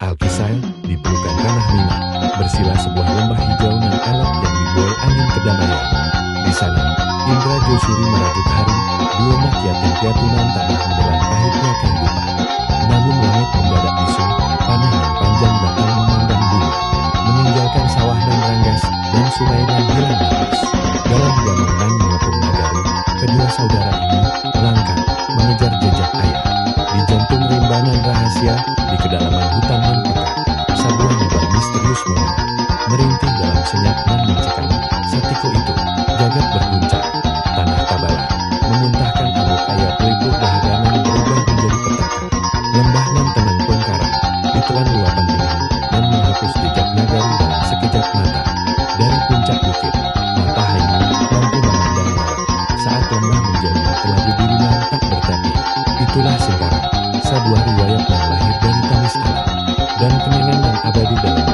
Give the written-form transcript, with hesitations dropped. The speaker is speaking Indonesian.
Alkisah di pelukan Ranah Mina, bersila sebuah lembah hijau nan elok yang dibuai angin kedamaian. Di sana, Indra Josuri merajut hari, dua makiatan piatunan tabah menelan pahitnya kehidupan. Namun langit mendadak bisu, panah yang panjang datang memandang bumi, meninggalkan sawah nan ranggas dan sungai nan hilang habis. Dalam gamang nan mengepung nagari, kedua saudara ini melangkah mengejar jejak ayah. Di jantung rimbanan rahasia, di kedalaman hutan nan pekat, sebuah lubang misterius menganga, merintih dalam senyap nan mencekam. Satiko itu, jagat berguncang, tanah tabala, memuntahkan amuk ayat pelipur dahaga nan berubah menjadi petaka. Lembah nan tenang pengkarang, ditelan luapan bening, dan menghapus jejak nagari dalam sekejap mata. Dari puncak bukit, mata hayu mampu memandang malam, saat lembah menjelma telah birunan tak bertani. Itulah Singkarak, sebuah riwayat yang lahir dari tangis alam, dan kenangan yang abadi dalam